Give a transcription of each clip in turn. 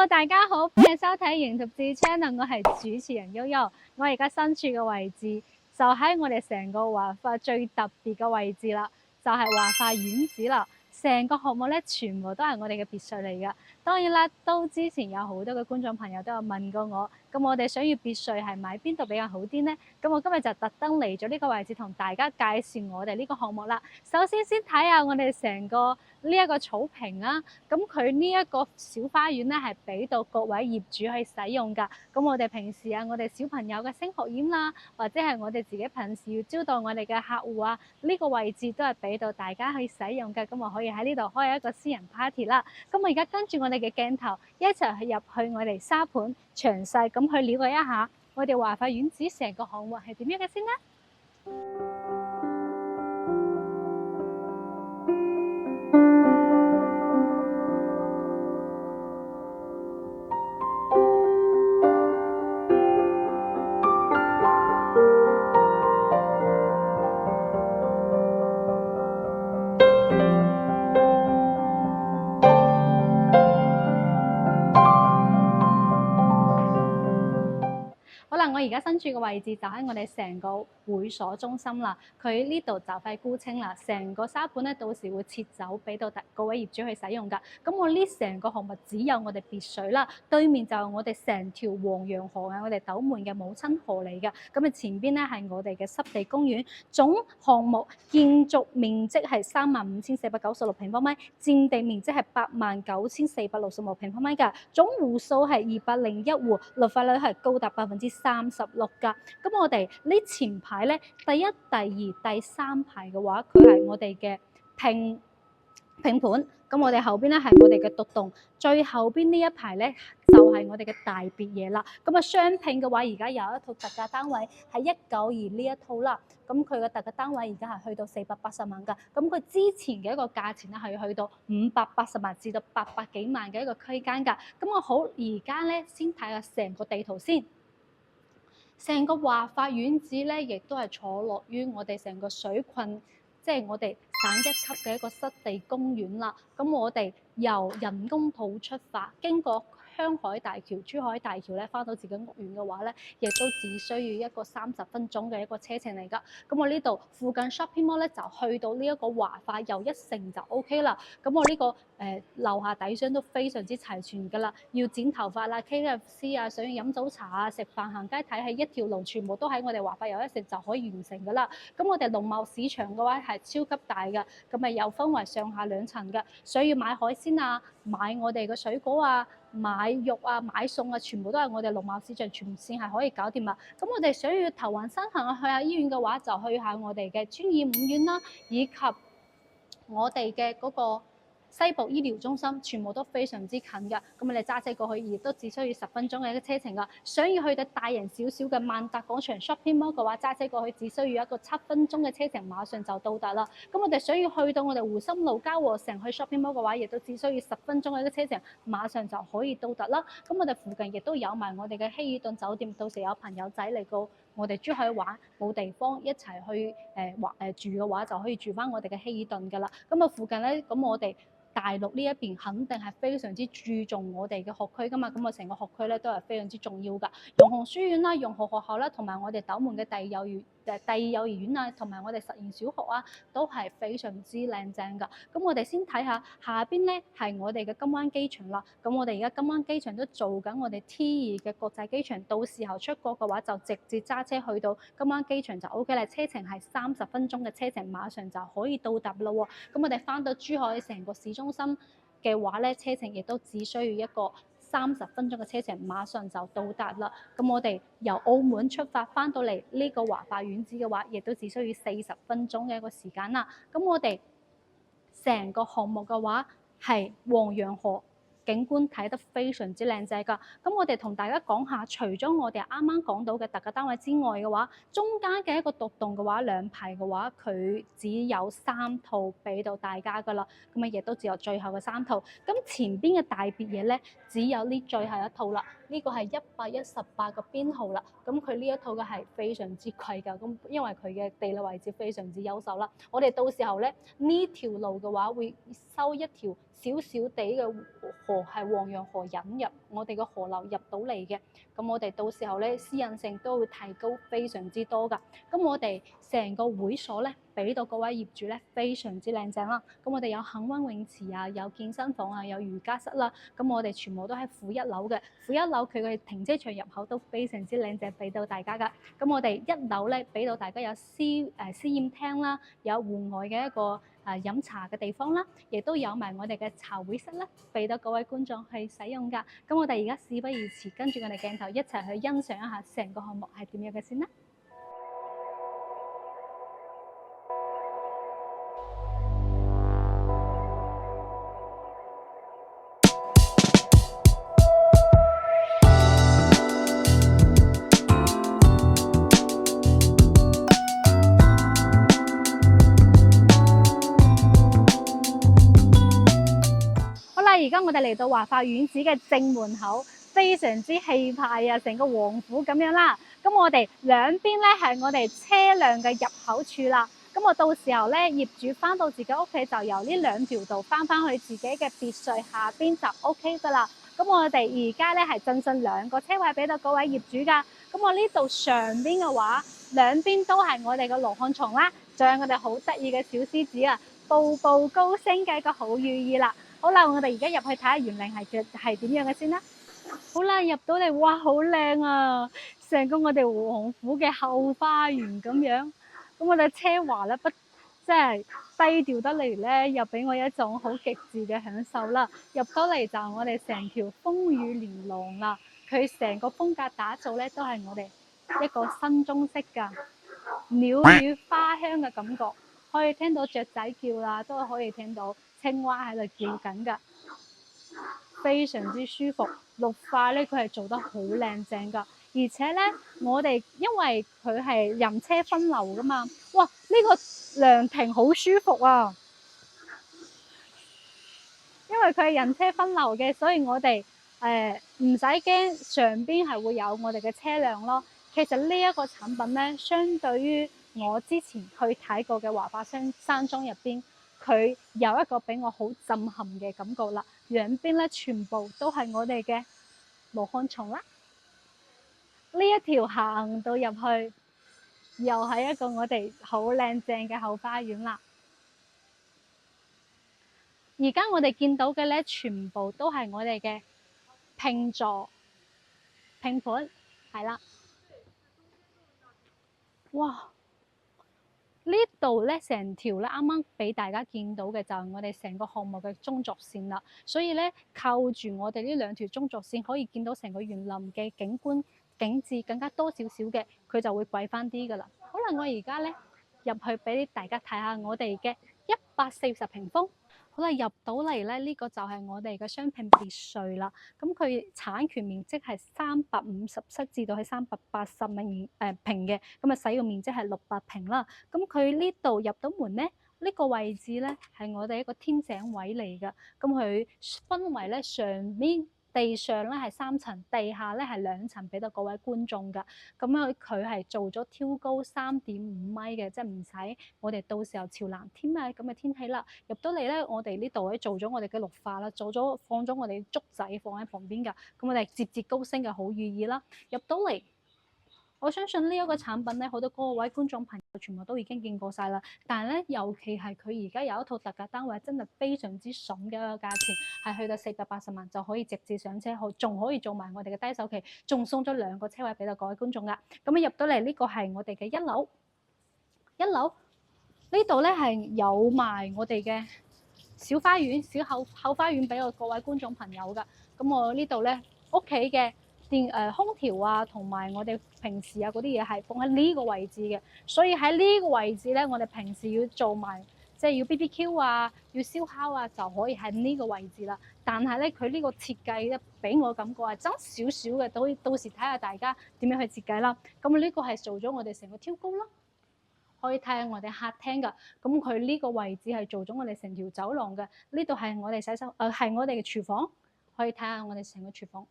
Hello，大家好，歡迎收睇營讀智 channel，我係主持人悠悠。我而家身處嘅位置就喺我哋成個華發最特別嘅位置啦，就係華發苑子啦。成個項目咧，全部都係我哋嘅別墅嚟㗎。當然啦，都之前有好多嘅觀眾朋友都有問過我，咁我哋想要別墅係買邊度比較好啲呢？咁我今日就特登嚟咗呢個位置同大家介紹我哋呢個項目啦。首先睇下我哋成個呢一個草坪啦，咁佢呢一個小花園咧係俾到各位業主去使用㗎。咁我哋平時啊，我哋小朋友嘅升學宴啦，或者係我哋自己平時要招待我哋嘅客戶啊，呢個位置都係俾到大家去使用嘅。咁我可以喺呢度開一個私人 party 啦。咁我而家跟住我哋嘅鏡頭一齊去入去我哋沙盤詳細咁去了解一下我哋華發苑子成個項目係點樣嘅先啦。好啦，我而家身處嘅位置就喺我哋成個會所中心啦。佢呢度就快沽清啦，成個沙盤咧到時會撤走，俾到各位業主去使用㗎。咁我呢成個項目只有我哋別墅啦，對面就係我哋成條黃楊河啊，我哋斗門嘅母親河嚟㗎。咁啊前邊咧係我哋嘅濕地公園，總項目建築面積係35,496平方米，佔地面積係89,466平方米㗎。總戶數係201戶，綠化率係高達36%㗎。咁我哋呢前排咧，第一、第二、第三排嘅話，佢係我哋嘅拼盤。咁我哋後邊咧係我哋嘅獨棟，最後邊呢一排咧就係我哋嘅大別野啦。咁啊雙拼嘅話，而家有一套特價單位係192呢一套啦。咁佢嘅特價單位而家係去到480萬㗎。咁佢之前嘅一個價錢咧係去到580萬至到800幾萬嘅一個區間㗎。咁我好而家咧先睇下成個地圖先。成個華發苑子咧，亦都係坐落於我哋成個水困，即係我哋省一級嘅一個濕地公園啦。咁我哋由人工島出發，經過香海大橋、珠海大橋咧，翻到自己屋苑嘅話咧，亦都只需要一個30分鐘嘅一個車程嚟㗎。咁我呢度附近 shopping mall 咧就去到呢一個華發又一城就 OK 啦。咁我呢個樓下底商都非常之齊全㗎啦。要剪頭髮啦、KFC 啊、想要飲早茶啊、食飯行街睇戲，一條路全部都喺我哋華發又一城就可以完成㗎啦。咁我哋農貿市場嘅話係超級大㗎，咁咪又分為上下兩層㗎。想要買海鮮啊、買我哋嘅水果啊、買肉啊、買餸啊，全部都係我哋農貿市場全線係可以搞掂啦。咁我哋想要頭暈身痕去下醫院嘅話，就去下我哋嘅專業五院啦，以及我哋嘅嗰個西部醫療中心，全部都非常之近㗎。咁我哋揸車過去，亦都只需要10分鐘嘅一個車程㗎。想要去到大型少少嘅萬達廣場 shopping mall 嘅話，揸車過去只需要一個7分鐘嘅車程，馬上就到達啦。咁我哋想要去到我哋湖心路嘉禾城去 shopping mall 嘅話，亦都只需要10分鐘嘅一個車程，馬上就可以到達啦。咁我哋附近亦都有埋我哋嘅希爾頓酒店，到時有朋友仔嚟到我哋珠海玩冇地方一齊去住嘅話，就可以住翻我哋嘅希爾頓㗎啦。咁啊附近咧，咁我哋大陸呢一邊肯定係非常之注重我哋嘅學區㗎嘛，咁我成個學區咧都係非常之重要㗎。融虹書院啦、融虹學校啦，同埋我哋斗門嘅第二幼兒園啊，同埋我哋實驗小學啊，都係非常之靚正㗎。咁我哋先睇下下邊咧係我哋嘅金灣機場啦。咁我哋而家金灣機場都做緊我哋 T2嘅國際機場，到時候出國嘅話就直接揸車去到金灣機場就 OK 啦。車程係30分鐘嘅車程，馬上就可以到達啦喎。咁我哋翻到珠海成個市中心嘅話咧，車程亦都只需要一個30分鐘嘅車程，馬上就到達啦。咁我哋由澳門出發翻到嚟呢個華發苑子嘅話，亦都只需要40分鐘嘅一個時間啦。咁我哋成個項目嘅話係黃楊河景觀睇得非常之靚正㗎。咁我哋同大家講下，除咗我哋啱啱講到嘅特價單位之外嘅話，中間嘅一個獨棟嘅話，兩排嘅話，佢只有3套俾到大家㗎啦。咁啊，亦都只有最後嘅3套。咁前邊嘅大別野咧，只有呢最後一套啦。呢個係118個編號啦。咁佢呢一套嘅係非常之貴㗎。咁因為佢嘅地理位置非常之優秀啦。我哋到時候咧呢條路嘅話，會收一條少少地嘅河河係黃楊河引入我哋嘅河流入到嚟嘅，咁我哋到時候咧私隱性都會提高非常之多噶。咁我哋成個會所咧俾到各位業主咧非常之靚正啦。咁我哋有恆溫泳池啊，有健身房啊，有瑜伽室啦。咁我哋全部都喺負一樓嘅，負一樓佢嘅停車場入口都非常之靚正，俾到大家噶。咁我哋一樓咧俾到大家有私宴廳啦，有戶外嘅一個飲茶嘅地方啦，亦都有埋我哋嘅茶會室啦，俾到各位觀眾去使用噶。咁我哋而家事不宜遲，跟住我哋鏡頭一齊去欣賞一下成個項目係點樣嘅先啦。而家我哋嚟到華發苑子嘅正門口，非常之氣派啊，成個王府咁樣啦。咁我哋兩邊咧係我哋車輛嘅入口處啦。咁我到時候咧，業主翻到自己屋企就由呢兩條道翻去自己嘅別墅下邊就 OK 噶啦。咁我哋而家咧係贈送2個車位俾到各位業主噶。咁我呢度上邊嘅話，兩邊都係我哋嘅羅漢松啦，仲有我哋好得意嘅小獅子啊，步步高升嘅一個好寓意啦。好啦，我哋而家入去睇下園林係點樣嘅先啦。好啦，入到嚟，哇，好靚啊！成個我哋王府嘅後花園咁樣。咁我哋奢華咧，即係低調得嚟咧，又俾我一種好極致嘅享受啦。入到嚟就我哋成條風雨連廊啦，佢成個風格打造咧都係我哋一個新中式㗎，鳥語花香嘅感覺，可以聽到雀仔叫啦，都可以聽到青蛙喺度叫緊㗎，非常之舒服。綠化咧，佢係做得好靚正㗎，而且咧，我哋因為佢係人車分流㗎嘛，哇！呢個涼亭好舒服啊，因為佢係人車分流嘅，所以我哋唔使驚上邊係會有我哋嘅車輛咯。其實呢一個產品咧，相對於我之前去睇過嘅華發山莊入邊，佢有一個俾我好震撼嘅感覺啦。兩邊咧全部都係我哋嘅羅漢松啦。呢一條行到入去，又係一個我哋好靚正嘅後花園啦。而家我哋見到嘅咧，全部都係我哋嘅拼座、拼盤，係啦。哇！呢度咧成條咧，啱啱俾大家見到嘅就係我哋成個項目嘅中軸線啦。所以咧，扣住我哋呢兩條中軸線，可以見到成個園林嘅景觀景緻更加多少少嘅，佢就會貴翻啲噶啦。好啦，我而家咧入去俾大家睇下我哋嘅140平方。好啦，入到嚟咧，呢個就係我哋嘅雙拼別墅啦。咁佢產權面積係357至到係380平嘅，咁啊使用面積係600平啦。咁佢呢度入到門咧，呢個位置咧係我哋一個天井位嚟㗎。咁佢分為咧上面地上咧係3層，地下咧係2層俾到各位觀眾㗎。咁佢係做咗挑高3.5米嘅，即係唔使我哋到時候朝藍天啊咁嘅天氣啦。入到嚟咧，我哋呢度咧做咗我哋嘅綠化啦，放咗我哋竹仔放喺旁邊㗎。咁我哋節節高升嘅好寓意啦。入到嚟，我相信呢一個產品咧，好多各位觀眾朋友全部都已經見過晒啦。但係咧，尤其係佢而家有一套特價單位，真係非常之爽嘅一個價錢，係去到480萬就可以直接上車，仲可以做埋我哋嘅低首期，仲送咗2個車位俾到各位觀眾噶。咁入到嚟呢個係我哋嘅1樓，一樓呢度咧係有埋我哋嘅小花園、小後花園俾我各位觀眾朋友噶。咁我呢度咧屋企嘅空調啊，同埋我哋平時啊嗰啲嘢係放喺呢個位置嘅，所以喺呢個位置咧，我哋平時要做埋即係要 BBQ 啊，要燒烤啊，就可以喺呢個位置啦。但係咧，佢呢個設計咧，俾我感覺係爭少少嘅，到時睇下大家點樣去設計啦。咁呢個係做咗我哋成個挑高啦，可以睇下我哋客廳噶。咁佢呢個位置係做咗我哋成條走廊嘅。呢度係我哋係我哋嘅廚房，可以睇下我哋成個廚房。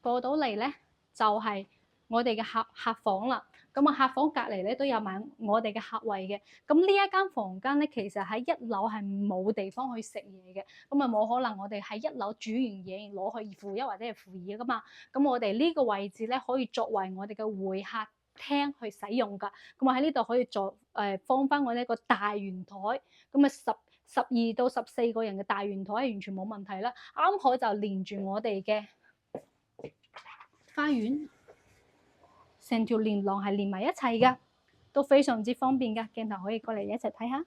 過到嚟咧，就係我哋嘅客房啦。咁啊，客房隔離咧都有埋我哋嘅客位嘅。咁呢一間房間咧，其實喺一樓係冇地方去食嘢嘅。咁啊，冇可能我哋喺一樓煮完嘢攞去負一或者係負二噶嘛。咁我哋呢個位置咧可以作為我哋嘅會客廳去使用㗎。咁啊喺呢度可以放翻我哋一個大圓台。咁啊12到14個人嘅大圓台係完全冇問題啦。啱好就連住我哋嘅花園。成條連廊係連埋一齊㗎，都非常之方便㗎。鏡頭可以過嚟一齊睇下。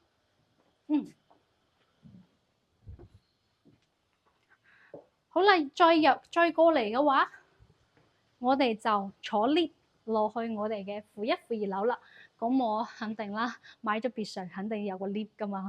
好啦，再過嚟嘅話，我哋就坐 lift 落去我哋嘅負一、負二樓啦。咁我肯定啦，買咗別墅肯定有個 lift 㗎嘛。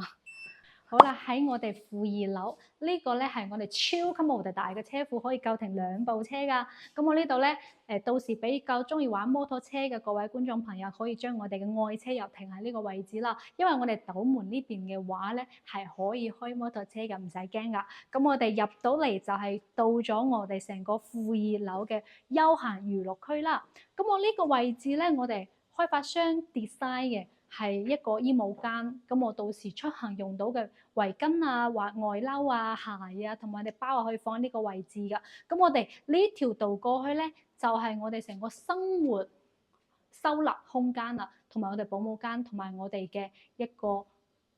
好啦，喺我哋負二樓呢個咧係我哋超級無敵大嘅車庫，可以夠停2部車㗎。咁我呢度咧到時比較中意玩摩托車嘅各位觀眾朋友，可以將我哋嘅愛車又停喺呢個位置啦。因為我哋斗門呢邊嘅話咧係可以開摩托車嘅，唔使驚㗎。咁我哋入到嚟就係到咗我哋成個負二樓嘅休閒娛樂區啦。咁我呢個位置咧，我哋開發商 design 嘅。係一個衣帽間，咁我到時出行用到嘅圍巾啊、或外褸啊、鞋啊，同埋我哋包可以放喺呢個位置㗎。咁我哋呢條道過去咧，就係我哋成個生活收納空間啦，同埋我哋保姆間，同埋我哋嘅一個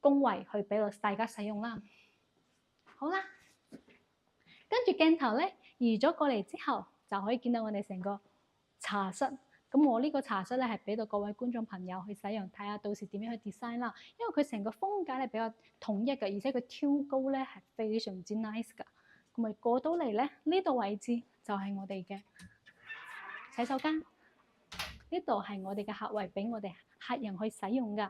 工位去俾大家使用啦。好啦，跟住鏡頭咧移咗過嚟之後，就可以見到我哋成個茶室。咁我呢個茶室咧係俾到各位觀眾朋友去使用，睇下到時點樣去 design 啦。因為佢成個風格咧比較統一嘅，而且佢挑高咧係非常之 nice 㗎。咁咪過到嚟咧，呢度位置就係我哋嘅洗手間，呢度係我哋嘅客位，俾我哋客人去使用㗎。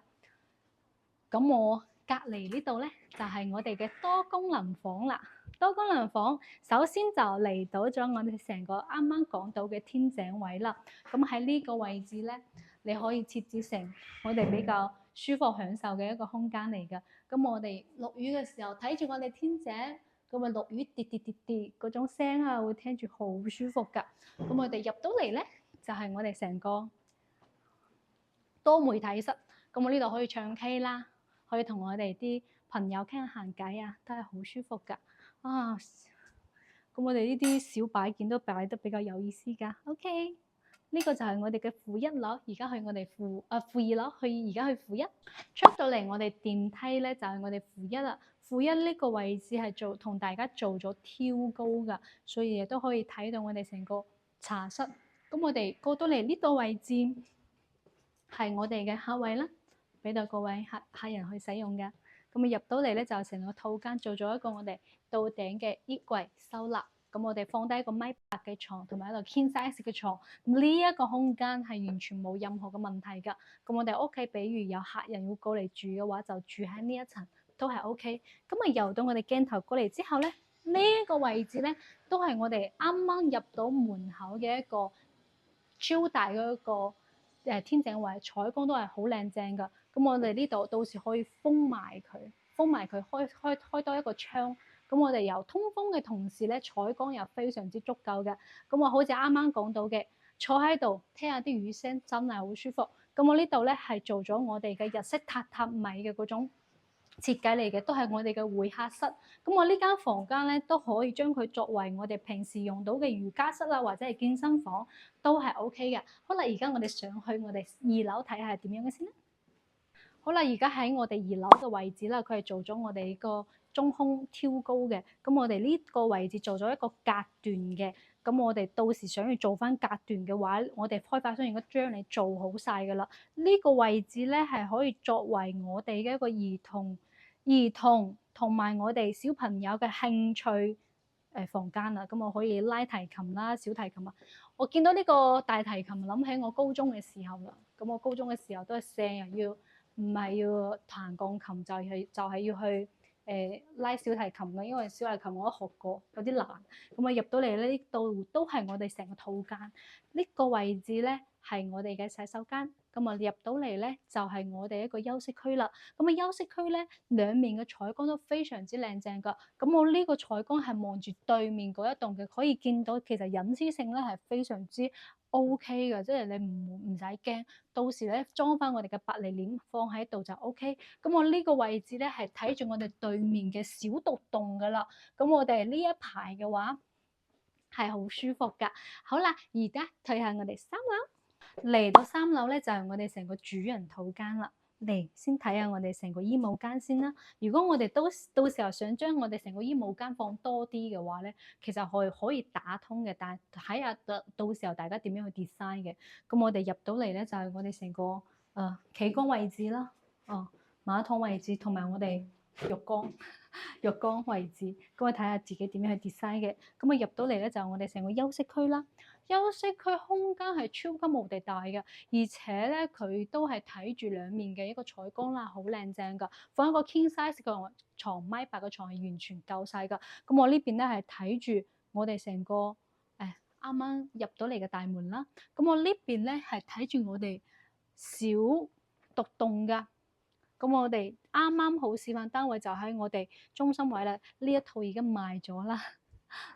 咁我隔離呢度咧就係我哋嘅多功能房啦。多功能房首先就嚟到咗我哋成個啱啱講到嘅天井位啦。咁喺呢個位置咧，你可以設置成我哋比較舒服享受嘅一個空間嚟㗎。咁我哋落雨嘅時候睇住我哋天井，咁啊落雨跌跌跌跌嗰種聲啊，會聽住好舒服㗎。咁我哋入到嚟咧，就係我哋成個多媒體室。咁我呢度可以唱 K 啦，可以同我哋啲朋友傾下閒偈啊，都係好舒服㗎。啊，咁我哋呢啲小擺件都擺得比較有意思㗎。OK，呢個就係我哋嘅負一樓，而家去我哋負二樓，而家去負一。出到嚟我哋電梯咧就係我哋負一啦。負一呢個位置係同大家做咗挑高㗎，所以亦都可以睇到我哋成個茶室。咁我哋過到嚟呢個位置係我哋嘅客位啦，俾到各位客人去使用嘅。咁啊入到嚟咧就成個套間做咗一個我哋到頂嘅衣櫃收納。咁我哋放低一個米八嘅床同埋一個 king size 嘅床，呢一個空間係完全冇任何嘅問題㗎。咁我哋屋企比如有客人要過嚟住嘅話，就住喺呢一層都係 OK。咁啊游到我哋鏡頭過嚟之後咧，呢個位置咧都係我哋啱啱入到門口嘅一個超大嘅一個天井位，採光都係好靚正㗎。咁我哋呢度到時可以封埋佢，開多一個窗。咁我哋有通風嘅同時咧，採光又非常之足夠嘅。咁我好似啱啱講到嘅，坐喺度聽下啲雨聲，真係好舒服。咁我呢度咧係做咗我哋嘅日式榻榻米嘅嗰種設計嚟嘅，都係我哋嘅會客室。咁我呢間房間咧都可以將佢作為我哋平時用到嘅瑜伽室啦，或者係健身房都係 OK 嘅。好啦，而家我哋上去我哋2樓睇下係點樣嘅先啦。好啦，而家喺我哋2樓嘅位置啦，佢係做咗我哋個中空挑高嘅。咁我哋呢個位置做咗一個隔斷嘅。咁我哋到時想要做翻隔斷嘅話，我哋開發商應該將你做好晒㗎啦。呢個位置咧係可以作為我哋嘅一個兒童同埋我哋小朋友嘅興趣房間啦。咁我可以拉提琴啦、小提琴啊。我見到呢個大提琴，諗起我高中嘅時候啦。咁我高中嘅時候都係成日要。唔係要彈鋼琴，就係要去拉小提琴嘅，因為小提琴我都學過，有啲難。咁啊入到嚟呢度都係我哋成個套間。呢個位置咧係我哋嘅洗手間。咁啊入到嚟咧就係我哋一個休息區啦。咁啊休息區咧兩面嘅採光都非常之靚正㗎。咁我呢個採光係望住對面嗰一棟嘅，可以見到其實隱私性咧係非常之 OK 嘅，即係你唔使驚，到時咧裝翻我哋嘅百利簾放喺度就 OK。咁我呢個位置咧係睇住我哋對面嘅小獨棟噶啦。咁我哋呢一排嘅話係好舒服噶。好啦，而家退下我哋3樓，嚟到3樓咧就係我哋成個主人套間啦。嚟先睇下我哋成個衣帽間先啦。如果我哋到時候想將我哋成個衣帽間放多啲嘅話咧，其實可以打通嘅，但係睇下到時候大家點樣去 design 嘅。咁我哋入到嚟咧就係我哋成個企缸位置啦，馬桶位置同埋我哋浴缸位置。咁我睇下自己點樣去 design 嘅。咁啊入到嚟咧就係我哋成個休息區啦。休息區空間係超級無敵大嘅，而且咧佢都係睇住兩面嘅一個採光啦，好靚正噶。放一個 king size 嘅床，1.8米嘅床係完全夠晒噶。咁我呢邊咧係睇住我哋成個啱啱入到嚟嘅大門啦。咁我呢邊咧係睇住我哋小獨棟噶。咁我哋啱啱好示範單位就喺我哋中心位啦。呢一套已經賣咗啦。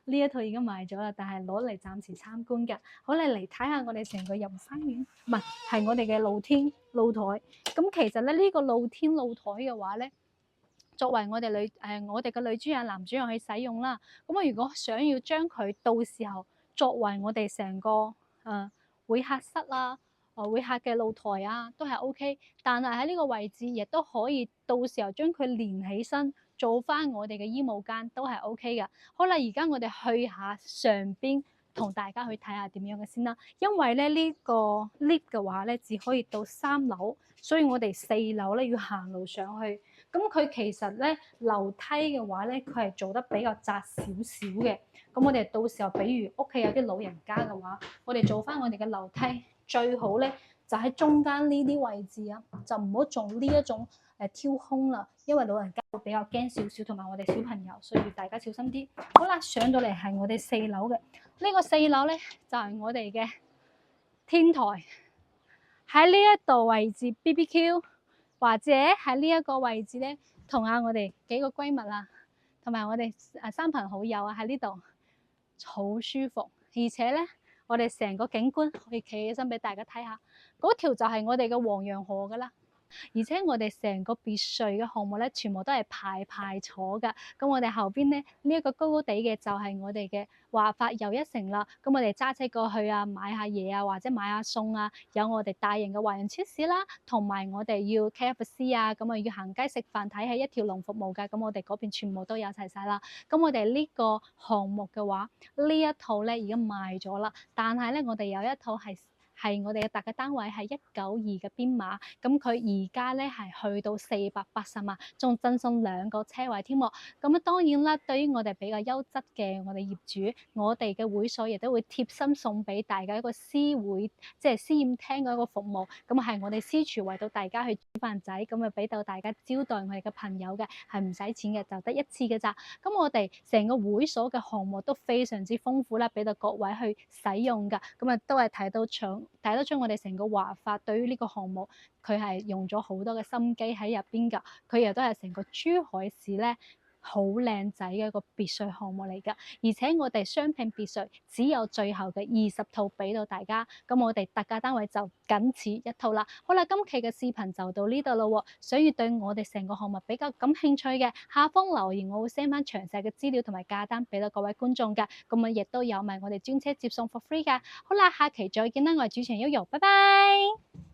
呢一套已經賣咗啦，但係攞嚟暫時參觀嘅。好，你嚟睇下我哋成個入花園，唔係我哋嘅露天露台。咁其實咧呢個露天露台嘅話咧，作為我哋嘅女主人、男主人去使用啦。咁我如果想要將佢到時候作為我哋成個會客室啊、會客嘅露台啊，都係 OK。但係喺呢個位置亦都可以到時候將佢連起身，做翻我哋嘅衣帽間都係 OK 嘅。好啦，而家我哋去下上邊，同大家去睇下點樣嘅先啦。因為咧呢個 lift 嘅話咧，只可以到3樓，所以我哋4樓咧要行路上去。咁佢其實咧樓梯嘅話咧，佢係做得比較窄少少嘅。咁我哋到時候，比如屋企有啲老人家嘅話，我哋做翻我哋嘅樓梯，最好咧就喺中間呢啲位置啊，就唔好做呢一種挑空啦，因為老人家會比較驚少少，同埋我哋小朋友，所以大家小心啲。好啦，上到嚟係我哋4樓嘅，呢個4樓咧就係我哋嘅天台，喺呢一度位置 BBQ。或者喺呢一個位置咧，同下我哋幾個閨蜜啊，同埋我哋三朋好友啊喺呢度，好舒服。而且咧，我哋成個景觀可以企起身俾大家睇下，嗰條就係我哋嘅黃楊河噶啦。而且我哋成個別墅嘅項目咧，全部都係排坐噶。咁我哋後邊咧呢一個高高地嘅就係我哋嘅華發又一城啦。咁我哋揸車過去啊，買下嘢啊，或者買下餸啊，有我哋大型嘅華人超市啦，同埋我哋要 KFC 啊，咁啊要行街食飯睇戲一條龍服務噶。咁我哋嗰邊全部都有齊晒啦。咁我哋呢個項目嘅話，呢一套咧已經賣咗啦，但係咧我哋有一套係我哋嘅特價單位係192嘅編碼，咁佢而家咧係去到480萬，仲贈送2個車位添喎。咁啊當然啦，對於我哋比較優質嘅我哋業主，我哋嘅會所亦都會貼心送俾大家一個私會，即係私宴廳嘅一個服務。咁係我哋私廚為到大家去煮飯仔，咁啊俾到大家招待我哋嘅朋友嘅，係唔使錢嘅，就得一次嘅咋。咁我哋成個會所嘅項目都非常之豐富啦，俾到各位去使用㗎。咁啊都係睇得出我哋成個華發對於呢個項目，佢係用咗好多嘅心機喺入邊㗎。佢亦都係成個珠海市咧好靚仔嘅一個別墅項目嚟㗎。而且我哋雙拼別墅只有最後嘅20套俾到大家，咁我哋特價單位就僅此一套啦。好啦，今期嘅視頻就到呢度咯。所以對我哋成個項目比較感興趣嘅，下方留言我會 send 翻詳細嘅資料同埋價單俾到各位觀眾㗎。咁啊亦都有埋我哋專車接送 for free 㗎。好啦，下期再見啦，我係主持人悠悠，拜拜。